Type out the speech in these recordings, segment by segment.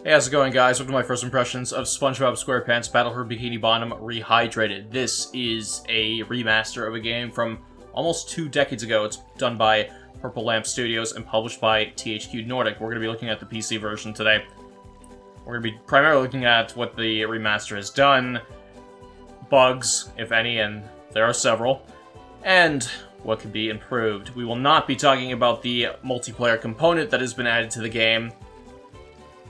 Hey, how's it going, guys? Welcome to my first impressions of Spongebob Squarepants Battle for Bikini Bottom Rehydrated. This is a remaster of a game from almost 2 decades ago. It's done by Purple Lamp Studios and published by THQ Nordic. We're going to be looking at the PC version today. We're going to be primarily looking at what the remaster has done, bugs, if any, and there are several, and what could be improved. We will not be talking about the multiplayer component that has been added to the game.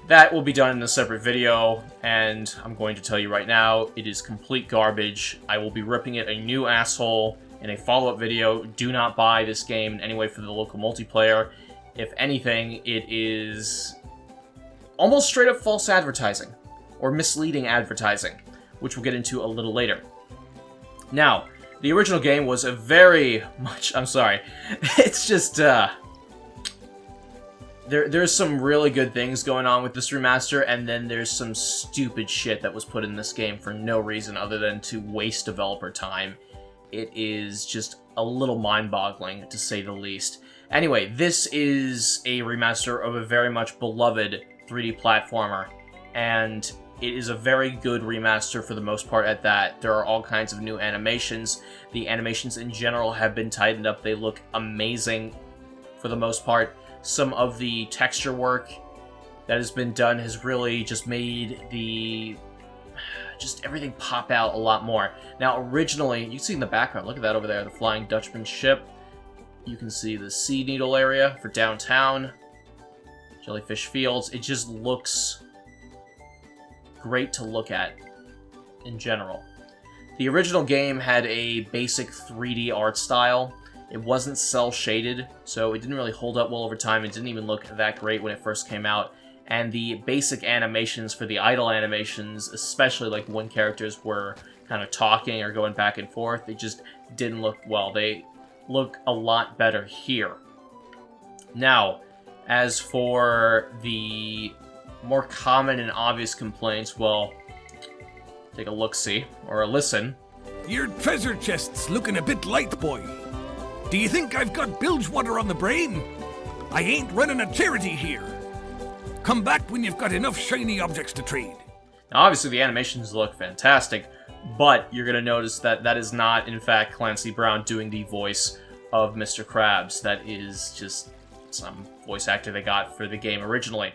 That will be done in a separate video, and I'm going to tell you right now, it is complete garbage. I will be ripping it a new asshole in a follow-up video. Do not buy this game in any way for the local multiplayer. If anything, it is almost straight up false advertising, or misleading advertising, which we'll get into a little later. Now, the original game was a very much... I'm sorry. It's just, There's some really good things going on with this remaster, and then there's some stupid shit that was put in this game for no reason other than to waste developer time. It is just a little mind-boggling, to say the least. Anyway, this is a remaster of a very much beloved 3D platformer, and it is a very good remaster for the most part at that. There are all kinds of new animations. The animations in general have been tightened up. They look amazing for the most part. Some of the texture work that has been done has really just made just everything pop out a lot more. Now, originally, you can see in the background, look at that over there, the Flying Dutchman ship. You can see the Sea Needle area for downtown, Jellyfish Fields. It just looks great to look at in general. The original game had a basic 3D art style. It wasn't cel-shaded, so it didn't really hold up well over time. It didn't even look that great when it first came out. And the basic animations for the idle animations, especially like when characters were kind of talking or going back and forth, they just didn't look well. They look a lot better here. Now, as for the more common and obvious complaints, well, take a look-see, or a listen. Your treasure chest's looking a bit light, boy. Do you think I've got bilge water on the brain? I ain't running a charity here. Come back when you've got enough shiny objects to trade. Now, obviously, the animations look fantastic, but you're going to notice that that is not, in fact, Clancy Brown doing the voice of Mr. Krabs. That is just some voice actor they got for the game originally.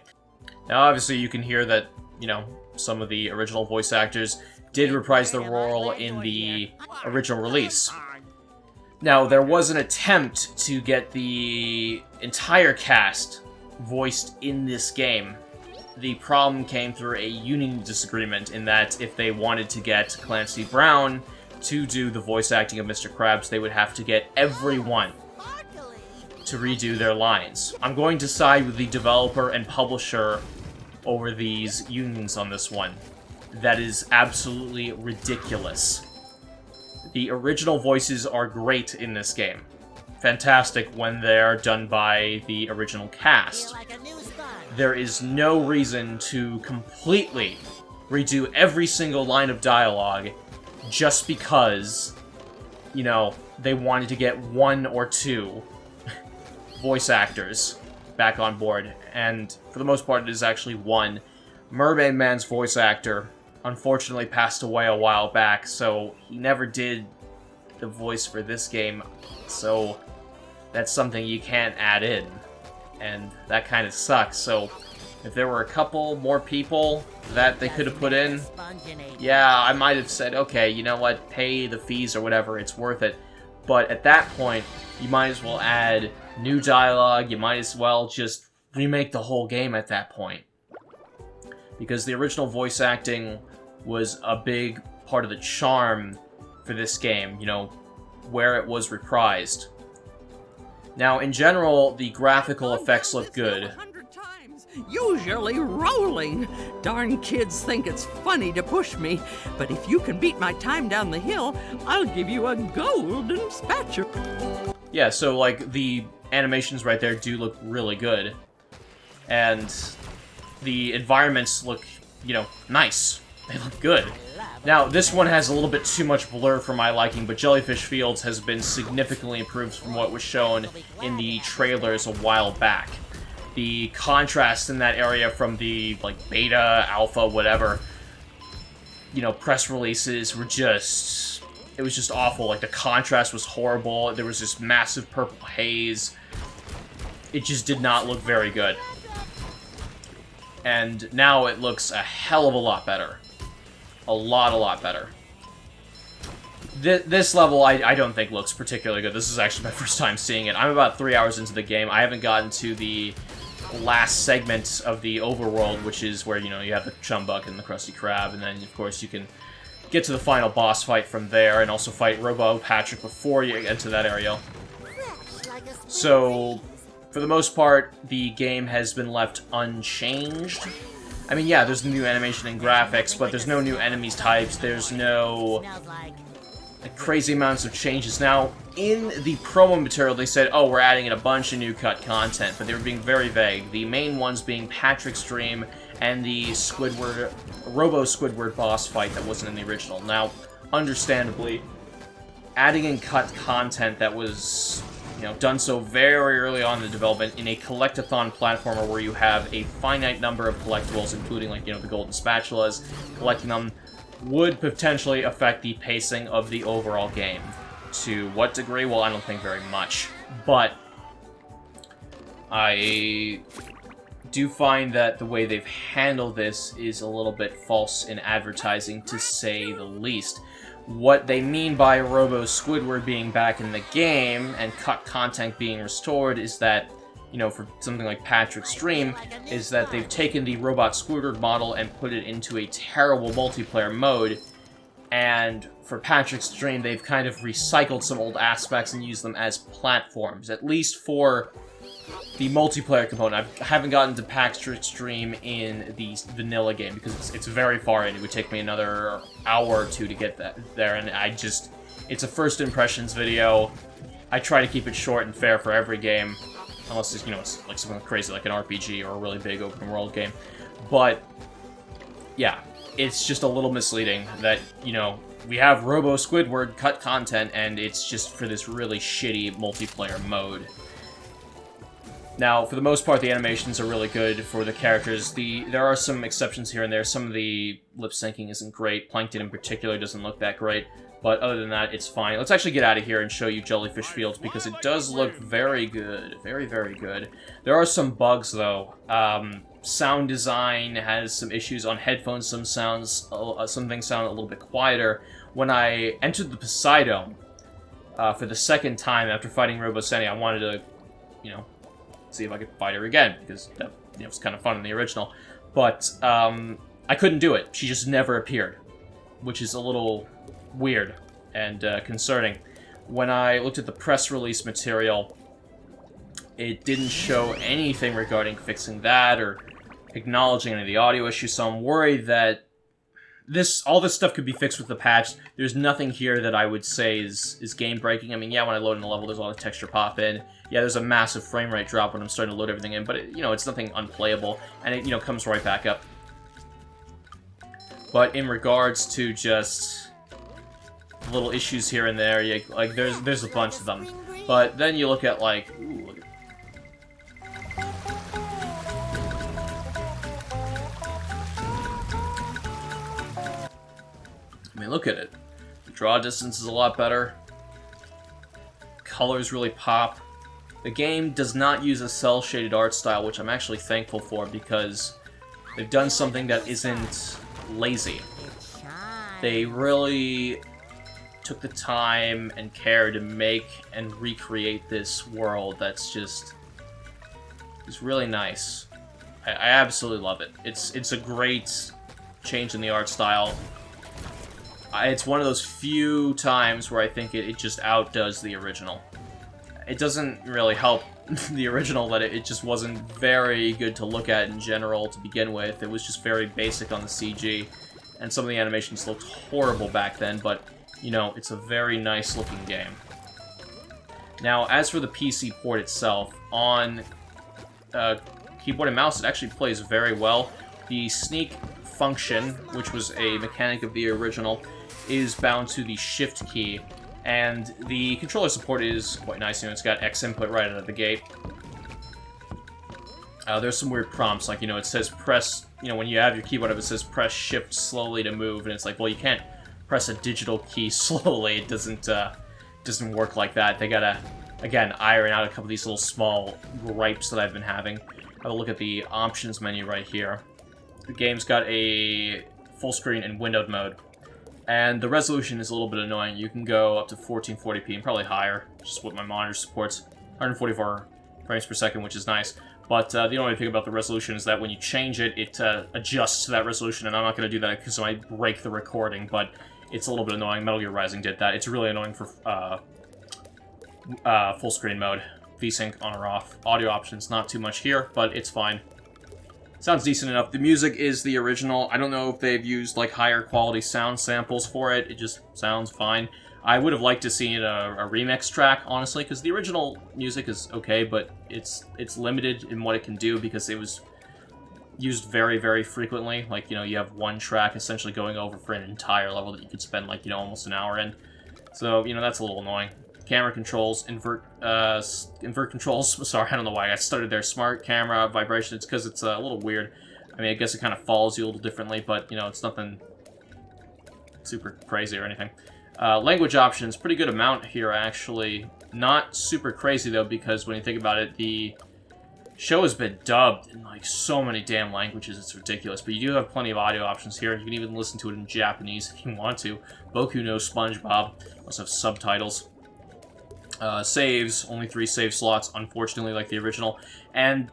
Now, obviously, you can hear that, you know, some of the original voice actors did reprise their role in the original release. Now, there was an attempt to get the entire cast voiced in this game. The problem came through a union disagreement in that if they wanted to get Clancy Brown to do the voice acting of Mr. Krabs, they would have to get everyone to redo their lines. I'm going to side with the developer and publisher over these unions on this one. That is absolutely ridiculous. The original voices are great in this game. Fantastic when they're done by the original cast. There is no reason to completely redo every single line of dialogue just because, you know, they wanted to get 1 or 2 voice actors back on board. And for the most part, it is actually 1. Mermaid Man's voice actor unfortunately passed away a while back, so he never did the voice for this game, so that's something you can't add in, and that kind of sucks. So if there were a couple more people that they could have put in, yeah, I might have said, okay, you know what, pay the fees or whatever, it's worth it. But at that point, you might as well add new dialogue, you might as well just remake the whole game at that point. Because the original voice acting was a big part of the charm for this game, you know, where it was reprised. Now, in general, the graphical effects look good. Usually rolling. Darn kids think it's funny to push me, but if you can beat my time down the hill, I'll give you a golden spatula. Yeah, so, like, the animations right there do look really good. And the environments look, you know, nice. They look good. Now, this one has a little bit too much blur for my liking, but Jellyfish Fields has been significantly improved from what was shown in the trailers a while back. The contrast in that area from the, like, beta, alpha, whatever, you know, press releases were just... It was just awful. Like, the contrast was horrible. There was this massive purple haze. It just did not look very good. And now it looks a hell of a lot better. A lot better. This level, I don't think looks particularly good. This is actually my first time seeing it. I'm about 3 hours into the game. I haven't gotten to the last segment of the overworld, which is where, you know, you have the Chumbug and the Krusty Krab, and then, of course, you can get to the final boss fight from there, and also fight Robo Patrick before you get to that area. So, for the most part, the game has been left unchanged. I mean, yeah, there's new animation and graphics, but there's no new enemies types, there's no crazy amounts of changes. Now, in the promo material, they said, oh, we're adding in a bunch of new cut content, but they were being very vague. The main ones being Patrick's Dream and the Squidward, Robo-Squidward boss fight that wasn't in the original. Now, understandably, adding in cut content that was, you know, done so very early on in the development in a collect-a-thon platformer where you have a finite number of collectibles, including, like, you know, the golden spatulas, collecting them would potentially affect the pacing of the overall game. To what degree? Well, I don't think very much. But I do find that the way they've handled this is a little bit false in advertising, to say the least. What they mean by Robo-Squidward being back in the game and cut content being restored is that, you know, for something like Patrick's Dream, is that they've taken the Robot Squidward model and put it into a terrible multiplayer mode, and for Patrick's Dream, they've kind of recycled some old aspects and used them as platforms, at least for the multiplayer component. I haven't gotten to Patrick's Dream in the vanilla game, because it's very far in. It would take me another hour or two to get there, and it's a first impressions video. I try to keep it short and fair for every game. Unless it's, you know, it's like something crazy like an RPG or a really big open world game. But, yeah, it's just a little misleading that, you know, we have Robo-Squidward cut content and it's just for this really shitty multiplayer mode. Now, for the most part, the animations are really good for the characters. There are some exceptions here and there. Some of the lip syncing isn't great. Plankton in particular doesn't look that great. But other than that, it's fine. Let's actually get out of here and show you Jellyfish Fields, because it does look very good. Very, very good. There are some bugs, though. Sound design has some issues on headphones. Some things sound a little bit quieter. When I entered the Poseidon for the second time after fighting Roboseni, I wanted to, you know, see if I could fight her again, because that, you know, was kind of fun in the original. But I couldn't do it. She just never appeared, which is a little weird and concerning. When I looked at the press release material, it didn't show anything regarding fixing that or acknowledging any of the audio issues, so I'm worried that all this stuff could be fixed with the patch. There's nothing here that I would say is game-breaking. I mean, yeah, when I load in a level, there's a lot of texture pop in. Yeah, there's a massive frame rate drop when I'm starting to load everything in, but it, you know, it's nothing unplayable, and it, you know, comes right back up. But in regards to just little issues here and there, yeah, like there's a bunch of them. But then you look at, like, ooh, look at, I mean, look at it. The draw distance is a lot better. Colors really pop. The game does not use a cel-shaded art style, which I'm actually thankful for, because they've done something that isn't lazy. They really took the time and care to make and recreate this world that's just is really nice. I absolutely love it. It's a great change in the art style. It's one of those few times where I think it just outdoes the original. It doesn't really help the original that it just wasn't very good to look at in general to begin with. It was just very basic on the CG, and some of the animations looked horrible back then, but, you know, it's a very nice looking game. Now, as for the PC port itself, on keyboard and mouse, it actually plays very well. The sneak function, which was a mechanic of the original, is bound to the shift key, and the controller support is quite nice. You know, it's got X input right out of the gate. There's some weird prompts, like, you know, it says press, you know, when you have your keyboard up, it says press shift slowly to move, and it's like, well, you can't press a digital key slowly. It doesn't work like that. They gotta, again, iron out a couple of these little small gripes that I've been having. Have a look at the options menu right here. The game's got a full screen and windowed mode, and the resolution is a little bit annoying. You can go up to 1440p and probably higher, just what my monitor supports. 144 frames per second, which is nice. But the only thing about the resolution is that when you change it, it adjusts to that resolution, and I'm not going to do that because I might break the recording, but it's a little bit annoying. Metal Gear Rising did that. It's really annoying for full screen mode. VSync on or off. Audio options, not too much here, but it's fine. Sounds decent enough. The music is the original. I don't know if they've used, like, higher quality sound samples for it. It just sounds fine. I would have liked to see a remix track, honestly, because the original music is okay, but it's limited in what it can do because it was used very, very frequently. Like, you know, you have one track essentially going over for an entire level that you could spend, like, you know, almost an hour in. So, you know, that's a little annoying. Camera controls, invert controls. Sorry, I don't know why I got started there. Smart camera vibration. It's because it's a little weird. I mean, I guess it kind of follows you a little differently, but, you know, it's nothing super crazy or anything. Language options, pretty good amount here, actually. Not super crazy, though, because when you think about it, the show has been dubbed in, like, so many damn languages, it's ridiculous. But you do have plenty of audio options here. You can even listen to it in Japanese if you want to. Boku no Spongebob. Also have subtitles. Saves, only 3 save slots, unfortunately, like the original. And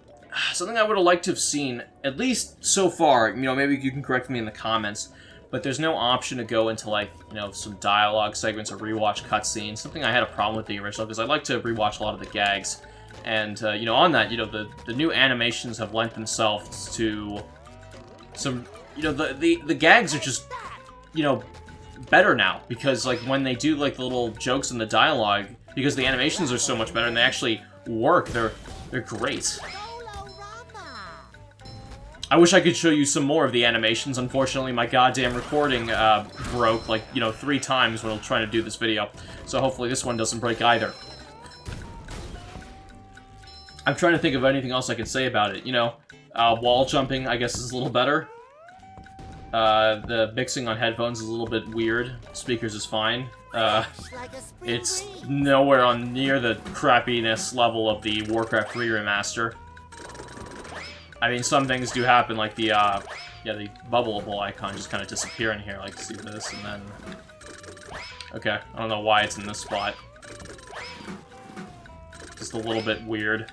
something I would have liked to have seen, at least so far, you know, maybe you can correct me in the comments, but there's no option to go into, like, you know, some dialogue segments or rewatch cutscenes. Something I had a problem with the original, because I like to rewatch a lot of the gags. And, you know, on that, you know, the new animations have lent themselves to some, you know, the gags are just, you know, better now. Because, like, when they do, like, the little jokes in the dialogue, because the animations are so much better and they actually work, they're great. I wish I could show you some more of the animations. Unfortunately, my goddamn recording broke, like, you know, 3 times when I was trying to do this video. So hopefully this one doesn't break either. I'm trying to think of anything else I can say about it. You know, wall jumping, I guess, is a little better. The mixing on headphones is a little bit weird. Speakers is fine. It's nowhere on near the crappiness level of the Warcraft 3 remaster. I mean, some things do happen, like the, yeah, the bubbleable icon just kind of disappear in here. Like, see this, and then... Okay, I don't know why it's in this spot. Just a little bit weird.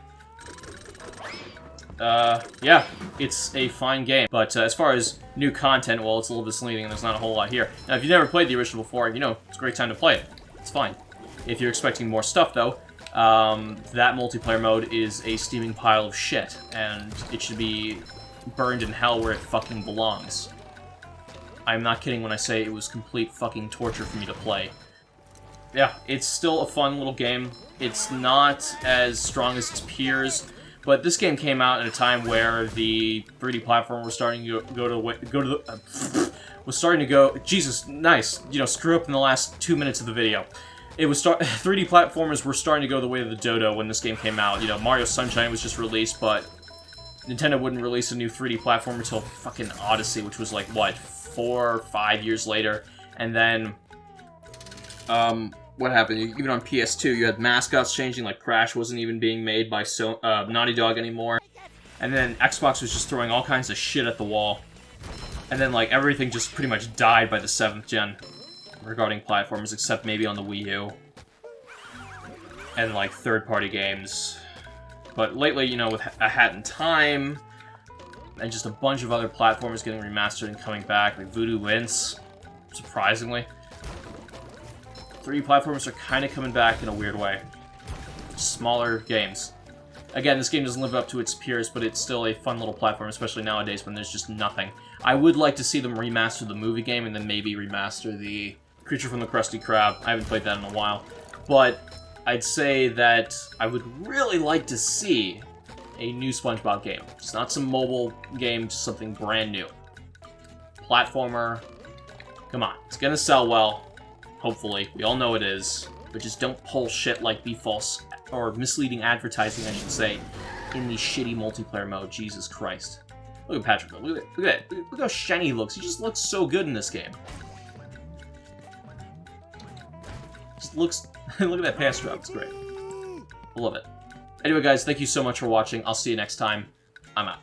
Yeah, it's a fine game. But as far as new content, well, it's a little misleading and there's not a whole lot here. Now, if you've never played the original before, you know, it's a great time to play it. It's fine. If you're expecting more stuff, though, that multiplayer mode is a steaming pile of shit, and it should be burned in hell where it fucking belongs. I'm not kidding when I say it was complete fucking torture for me to play. Yeah, it's still a fun little game. It's not as strong as its peers, but this game came out at a time where the 3D platform was starting to Jesus, nice. You know, screw up in the last 2 minutes of the video. It was 3D platformers were starting to go the way of the dodo when this game came out. You know, Mario Sunshine was just released, but Nintendo wouldn't release a new 3D platformer until fucking Odyssey, which was like, what, 4 or 5 years later. And then, what happened? Even on PS2, you had mascots changing, like Crash wasn't even being made by Naughty Dog anymore. And then Xbox was just throwing all kinds of shit at the wall. And then, like, everything just pretty much died by the 7th gen regarding platforms, except maybe on the Wii U. And, like, third-party games. But lately, you know, with A Hat in Time, and just a bunch of other platformers getting remastered and coming back, like Voodoo Wince, surprisingly. 3D platformers are kind of coming back in a weird way. Smaller games. Again, this game doesn't live up to its peers, but it's still a fun little platform, especially nowadays when there's just nothing. I would like to see them remaster the movie game and then maybe remaster the Creature from the Krusty Krab. I haven't played that in a while. But I'd say that I would really like to see a new SpongeBob game. Just not some mobile game, just something brand new. Platformer. Come on, it's gonna sell well. Hopefully. We all know it is. But just don't pull shit like the false or misleading advertising, I should say, in the shitty multiplayer mode. Jesus Christ. Look at Patrick. Look at that. Look how shiny he looks. He just looks so good in this game. Just looks... Look at that pants drop. It's great. I love it. Anyway, guys, thank you so much for watching. I'll see you next time. I'm out.